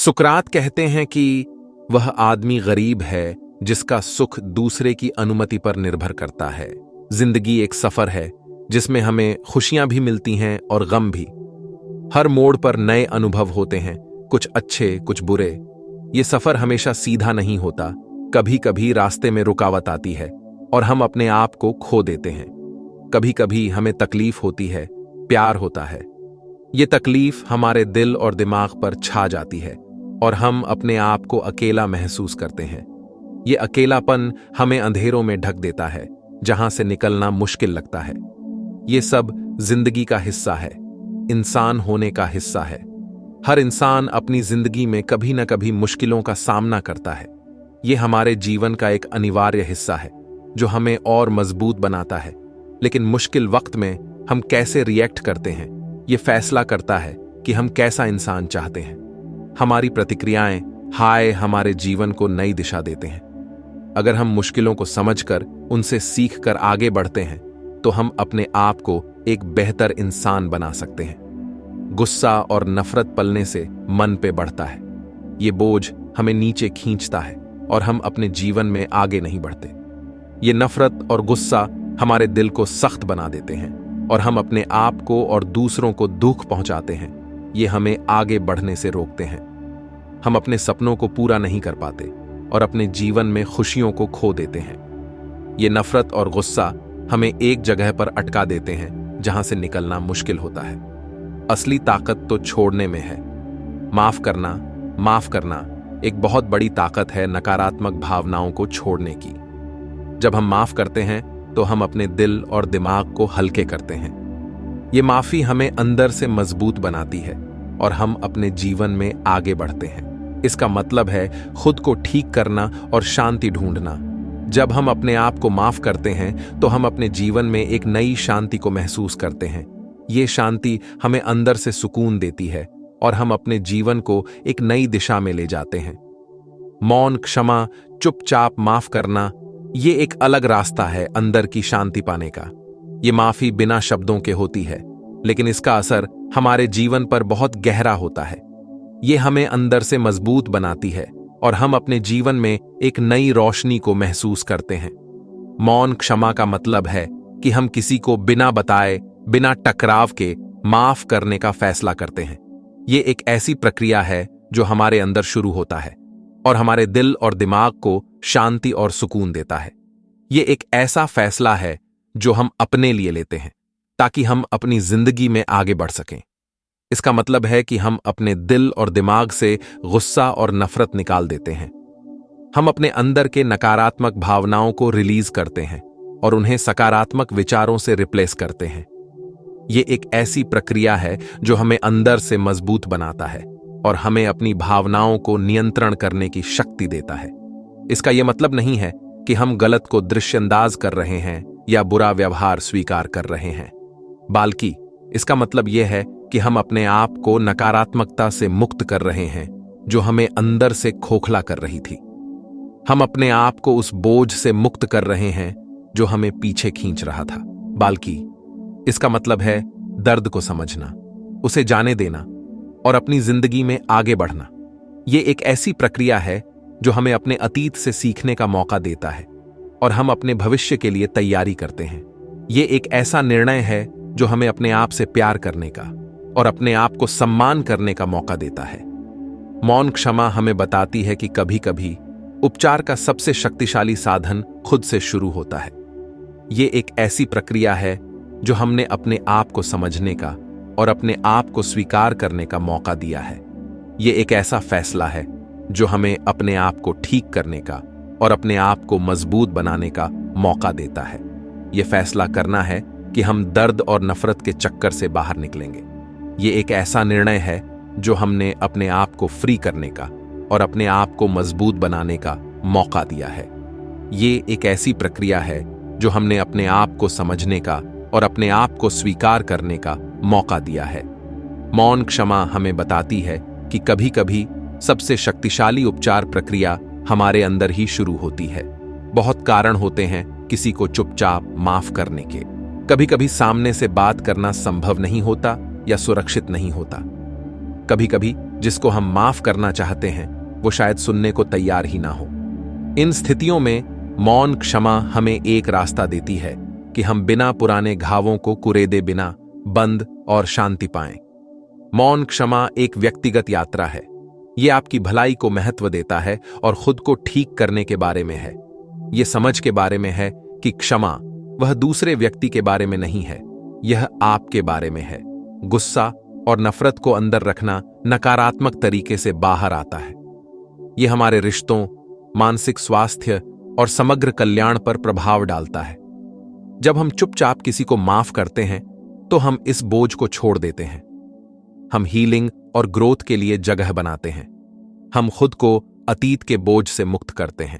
सुकरात कहते हैं कि वह आदमी गरीब है जिसका सुख दूसरे की अनुमति पर निर्भर करता है। जिंदगी एक सफर है जिसमें हमें खुशियां भी मिलती हैं और गम भी। हर मोड़ पर नए अनुभव होते हैं, कुछ अच्छे कुछ बुरे। ये सफर हमेशा सीधा नहीं होता, कभी कभी रास्ते में रुकावट आती है और हम अपने आप को खो देते हैं। कभी कभी हमें तकलीफ होती है, प्यार होता है। ये तकलीफ हमारे दिल और दिमाग पर छा जाती है और हम अपने आप को अकेला महसूस करते हैं। ये अकेलापन हमें अंधेरों में ढक देता है, जहां से निकलना मुश्किल लगता है। ये सब जिंदगी का हिस्सा है, इंसान होने का हिस्सा है। हर इंसान अपनी जिंदगी में कभी न कभी मुश्किलों का सामना करता है। ये हमारे जीवन का एक अनिवार्य हिस्सा है जो हमें और मजबूत बनाता है। लेकिन मुश्किल वक्त में हम कैसे रिएक्ट करते हैं, ये फैसला करता है कि हम कैसा इंसान चाहते हैं। हमारी प्रतिक्रियाएं हमारे जीवन को नई दिशा देते हैं। अगर हम मुश्किलों को समझकर उनसे सीखकर आगे बढ़ते हैं तो हम अपने आप को एक बेहतर इंसान बना सकते हैं। गुस्सा और नफरत पलने से मन पे बढ़ता है। ये बोझ हमें नीचे खींचता है और हम अपने जीवन में आगे नहीं बढ़ते। ये नफरत और गुस्सा हमारे दिल को सख्त बना देते हैं और हम अपने आप को और दूसरों को दुख पहुंचाते हैं। ये हमें आगे बढ़ने से रोकते हैं। हम अपने सपनों को पूरा नहीं कर पाते और अपने जीवन में खुशियों को खो देते हैं। ये नफरत और गुस्सा हमें एक जगह पर अटका देते हैं जहां से निकलना मुश्किल होता है। असली ताकत तो छोड़ने में है। माफ करना एक बहुत बड़ी ताकत है नकारात्मक भावनाओं को छोड़ने की। जब हम माफ करते हैं तो हम अपने दिल और दिमाग को हल्के करते हैं। ये माफी हमें अंदर से मजबूत बनाती है और हम अपने जीवन में आगे बढ़ते हैं। इसका मतलब है खुद को ठीक करना और शांति ढूंढना। जब हम अपने आप को माफ करते हैं तो हम अपने जीवन में एक नई शांति को महसूस करते हैं। ये शांति हमें अंदर से सुकून देती है और हम अपने जीवन को एक नई दिशा में ले जाते हैं। मौन, क्षमा, चुपचाप माफ करना, ये एक अलग रास्ता है अंदर की शांति पाने का। ये माफी बिना शब्दों के होती है, लेकिन इसका असर हमारे जीवन पर बहुत गहरा होता है। ये हमें अंदर से मजबूत बनाती है और हम अपने जीवन में एक नई रोशनी को महसूस करते हैं। मौन क्षमा का मतलब है कि हम किसी को बिना बताए, बिना टकराव के माफ करने का फैसला करते हैं। ये एक ऐसी प्रक्रिया है जो हमारे अंदर शुरू होता है और हमारे दिल और दिमाग को शांति और सुकून देता है। ये एक ऐसा फैसला है जो हम अपने लिए लेते हैं ताकि हम अपनी जिंदगी में आगे बढ़ सकें। इसका मतलब है कि हम अपने दिल और दिमाग से गुस्सा और नफरत निकाल देते हैं। हम अपने अंदर के नकारात्मक भावनाओं को रिलीज करते हैं और उन्हें सकारात्मक विचारों से रिप्लेस करते हैं। ये एक ऐसी प्रक्रिया है जो हमें अंदर से मजबूत बनाता है और हमें अपनी भावनाओं को नियंत्रण करने की शक्ति देता है। इसका यह मतलब नहीं है कि हम गलत को दृश्यंदाज कर रहे हैं या बुरा व्यवहार स्वीकार कर रहे हैं, बल्कि इसका मतलब यह है कि हम अपने आप को नकारात्मकता से मुक्त कर रहे हैं जो हमें अंदर से खोखला कर रही थी। हम अपने आप को उस बोझ से मुक्त कर रहे हैं जो हमें पीछे खींच रहा था। बल्कि इसका मतलब है दर्द को समझना, उसे जाने देना और अपनी जिंदगी में आगे बढ़ना। यह एक ऐसी प्रक्रिया है जो हमें अपने अतीत से सीखने का मौका देता है और हम अपने भविष्य के लिए तैयारी करते हैं। यह एक ऐसा निर्णय है जो हमें अपने आप से प्यार करने का और अपने आप को सम्मान करने का मौका देता है। मौन क्षमा हमें बताती है कि कभी कभी उपचार का सबसे शक्तिशाली साधन खुद से शुरू होता है। यह एक ऐसी प्रक्रिया है जो हमने अपने आप को समझने का और अपने आप को स्वीकार करने का मौका दिया है। यह एक ऐसा फैसला है जो हमें अपने आप को ठीक करने का और अपने आप को मजबूत बनाने का मौका देता है। यह फैसला करना है कि हम दर्द और नफरत के चक्कर से बाहर निकलेंगे। यह एक ऐसा निर्णय है जो हमने अपने आप को फ्री करने का और अपने आप को मजबूत बनाने का मौका दिया है। ये एक ऐसी प्रक्रिया है जो हमने अपने आप को समझने का और अपने आप को स्वीकार करने का मौका दिया है। मौन क्षमा हमें बताती है कि कभी कभी सबसे शक्तिशाली उपचार प्रक्रिया हमारे अंदर ही शुरू होती है। बहुत कारण होते हैं किसी को चुपचाप माफ करने के। कभी कभी सामने से बात करना संभव नहीं होता या सुरक्षित नहीं होता। कभी कभी जिसको हम माफ करना चाहते हैं वो शायद सुनने को तैयार ही ना हो। इन स्थितियों में मौन क्षमा हमें एक रास्ता देती है कि हम बिना पुराने घावों को कुरेदे बिना बंद और शांति पाएं। मौन क्षमा एक व्यक्तिगत यात्रा है। यह आपकी भलाई को महत्व देता है और खुद को ठीक करने के बारे में है। यह समझ के बारे में है कि क्षमा वह दूसरे व्यक्ति के बारे में नहीं है, यह आपके बारे में है। गुस्सा और नफरत को अंदर रखना नकारात्मक तरीके से बाहर आता है। यह हमारे रिश्तों, मानसिक स्वास्थ्य और समग्र कल्याण पर प्रभाव डालता है। जब हम चुपचाप किसी को माफ करते हैं तो हम इस बोझ को छोड़ देते हैं। हम हीलिंग और ग्रोथ के लिए जगह बनाते हैं। हम खुद को अतीत के बोझ से मुक्त करते हैं।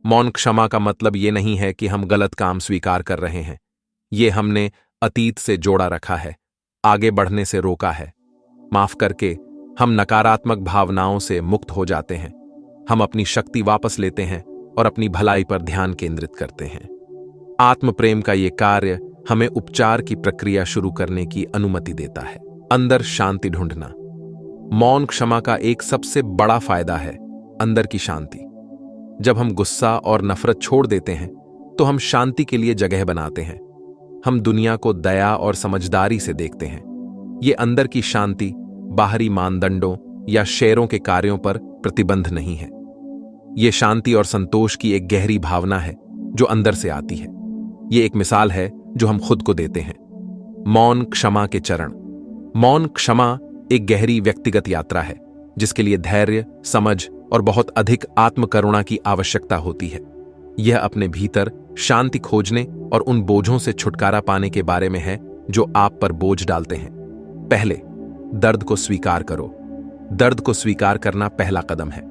मौन क्षमा का मतलब यह नहीं है कि हम गलत काम स्वीकार कर रहे हैं। यह हमने अतीत से जोड़ा रखा है, आगे बढ़ने से रोका है। माफ करके हम नकारात्मक भावनाओं से मुक्त हो जाते हैं। हम अपनी शक्ति वापस लेते हैं और अपनी भलाई पर ध्यान केंद्रित करते हैं। आत्म प्रेम का यह कार्य हमें उपचार की प्रक्रिया शुरू करने की अनुमति देता है। अंदर शांति ढूंढना। मौन क्षमा का एक सबसे बड़ा फायदा है अंदर की शांति। जब हम गुस्सा और नफरत छोड़ देते हैं तो हम शांति के लिए जगह बनाते हैं। हम दुनिया को दया और समझदारी से देखते हैं। ये अंदर की शांति बाहरी मानदंडों या शेयरों के कार्यों पर प्रतिबंध नहीं है। ये शांति और संतोष की एक गहरी भावना है जो अंदर से आती है। ये एक मिसाल है जो हम खुद को देते हैं। मौन क्षमा के चरण। मौन क्षमा एक गहरी व्यक्तिगत यात्रा है जिसके लिए धैर्य, समझ और बहुत अधिक आत्मकरुणा की आवश्यकता होती है। यह अपने भीतर शांति खोजने और उन बोझों से छुटकारा पाने के बारे में है जो आप पर बोझ डालते हैं। पहले, दर्द को स्वीकार करो। दर्द को स्वीकार करना पहला कदम है।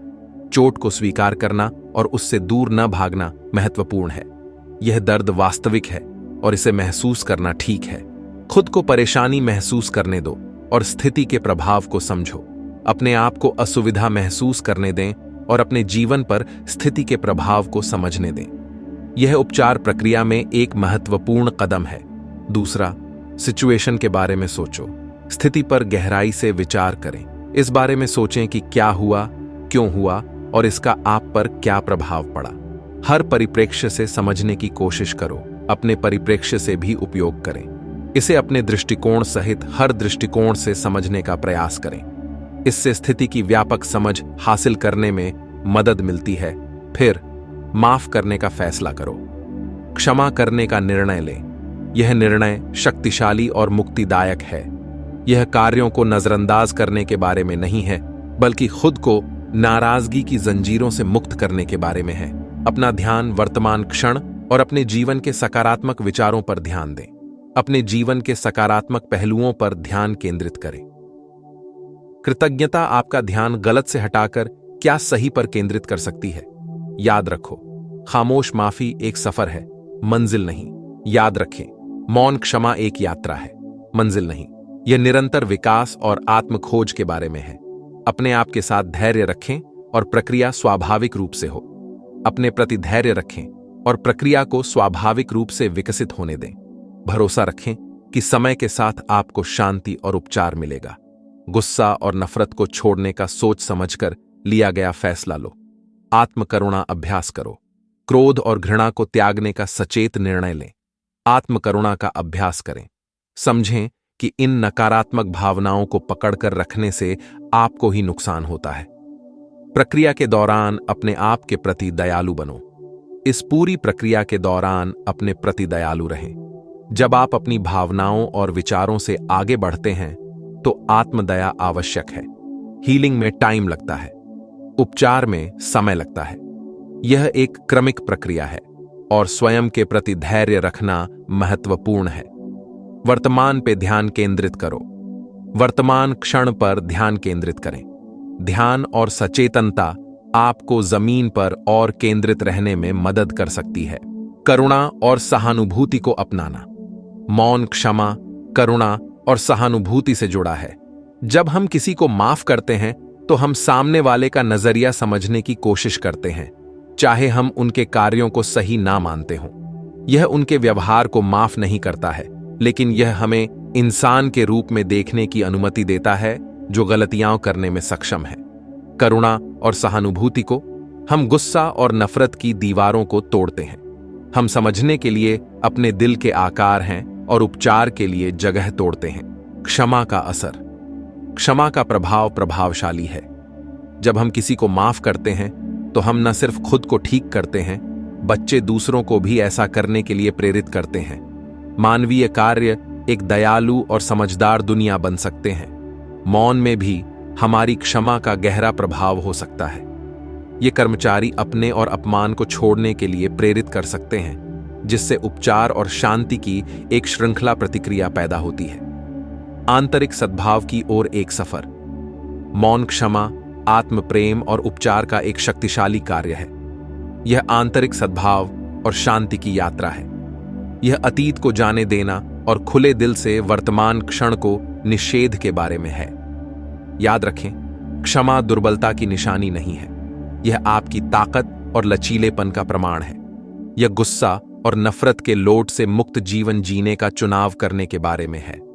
चोट को स्वीकार करना और उससे दूर न भागना महत्वपूर्ण है। यह दर्द वास्तविक है और इसे महसूस करना ठीक है। खुद को परेशानी महसूस करने दो और स्थिति के प्रभाव को समझो। अपने आप को असुविधा महसूस करने दें और अपने जीवन पर स्थिति के प्रभाव को समझने दें। यह उपचार प्रक्रिया में एक महत्वपूर्ण कदम है। दूसरा, सिचुएशन के बारे में सोचो। स्थिति पर गहराई से विचार करें। इस बारे में सोचें कि क्या हुआ, क्यों हुआ और इसका आप पर क्या प्रभाव पड़ा। हर परिप्रेक्ष्य से समझने की कोशिश करो। अपने परिप्रेक्ष्य से भी उपयोग करें। इसे अपने दृष्टिकोण सहित हर दृष्टिकोण से समझने का प्रयास करें। इससे स्थिति की व्यापक समझ हासिल करने में मदद मिलती है। फिर माफ करने का फैसला करो। क्षमा करने का निर्णय लें। यह निर्णय शक्तिशाली और मुक्तिदायक है। यह कार्यों को नजरअंदाज करने के बारे में नहीं है, बल्कि खुद को नाराजगी की जंजीरों से मुक्त करने के बारे में है। अपना ध्यान वर्तमान क्षण और अपने जीवन के सकारात्मक विचारों पर ध्यान दें। अपने जीवन के सकारात्मक पहलुओं पर ध्यान केंद्रित करें। कृतज्ञता आपका ध्यान गलत से हटाकर क्या सही पर केंद्रित कर सकती है। याद रखो, खामोश माफी एक सफर है, मंजिल नहीं। याद रखें, मौन क्षमा एक यात्रा है, मंजिल नहीं। यह निरंतर विकास और आत्म खोज के बारे में है। अपने आप के साथ धैर्य रखें और प्रक्रिया स्वाभाविक रूप से हो। अपने प्रति धैर्य रखें और प्रक्रिया को स्वाभाविक रूप से विकसित होने दें। भरोसा रखें कि समय के साथ आपको शांति और उपचार मिलेगा। गुस्सा और नफरत को छोड़ने का सोच समझकर लिया गया फैसला लो। आत्मकरुणा अभ्यास करो। क्रोध और घृणा को त्यागने का सचेत निर्णय लें। आत्मकरुणा का अभ्यास करें। समझें कि इन नकारात्मक भावनाओं को पकड़कर रखने से आपको ही नुकसान होता है। प्रक्रिया के दौरान अपने आप के प्रति दयालु बनो। इस पूरी प्रक्रिया के दौरान अपने प्रति दयालु रहें। जब आप अपनी भावनाओं और विचारों से आगे बढ़ते हैं तो आत्मदया आवश्यक है। हीलिंग में टाइम लगता है, उपचार में समय लगता है। यह एक क्रमिक प्रक्रिया है और स्वयं के प्रति धैर्य रखना महत्वपूर्ण है। वर्तमान पे ध्यान केंद्रित करो। वर्तमान क्षण पर ध्यान केंद्रित करें। ध्यान और सचेतनता आपको जमीन पर और केंद्रित रहने में मदद कर सकती है। करुणा और सहानुभूति को अपनाना। मौन क्षमा, करुणा और सहानुभूति से जुड़ा है। जब हम किसी को माफ करते हैं तो हम सामने वाले का नजरिया समझने की कोशिश करते हैं, चाहे हम उनके कार्यों को सही ना मानते हों। यह उनके व्यवहार को माफ नहीं करता है, लेकिन यह हमें इंसान के रूप में देखने की अनुमति देता है जो गलतियां करने में सक्षम है। करुणा और सहानुभूति को हम गुस्सा और नफरत की दीवारों को तोड़ते हैं। हम समझने के लिए अपने दिल के आकार हैं और उपचार के लिए जगह तोड़ते हैं। क्षमा का असर। क्षमा का प्रभाव प्रभावशाली है। जब हम किसी को माफ करते हैं तो हम न सिर्फ खुद को ठीक करते हैं, बच्चे दूसरों को भी ऐसा करने के लिए प्रेरित करते हैं। मानवीय कार्य एक दयालु और समझदार दुनिया बन सकते हैं। मौन में भी हमारी क्षमा का गहरा प्रभाव हो सकता है। ये कर्मचारी अपने और अपमान को छोड़ने के लिए प्रेरित कर सकते हैं, जिससे उपचार और शांति की एक श्रृंखला प्रतिक्रिया पैदा होती है। आंतरिक सद्भाव की ओर एक सफर। मौन क्षमा, आत्म प्रेम और उपचार का एक शक्तिशाली कार्य है। यह आंतरिक सद्भाव और शांति की यात्रा है। यह अतीत को जाने देना और खुले दिल से वर्तमान क्षण को निषेध के बारे में है। याद रखें, क्षमा दुर्बलता की निशानी नहीं है। यह आपकी ताकत और लचीलेपन का प्रमाण है। यह गुस्सा और नफरत के लोड से मुक्त जीवन जीने का चुनाव करने के बारे में है।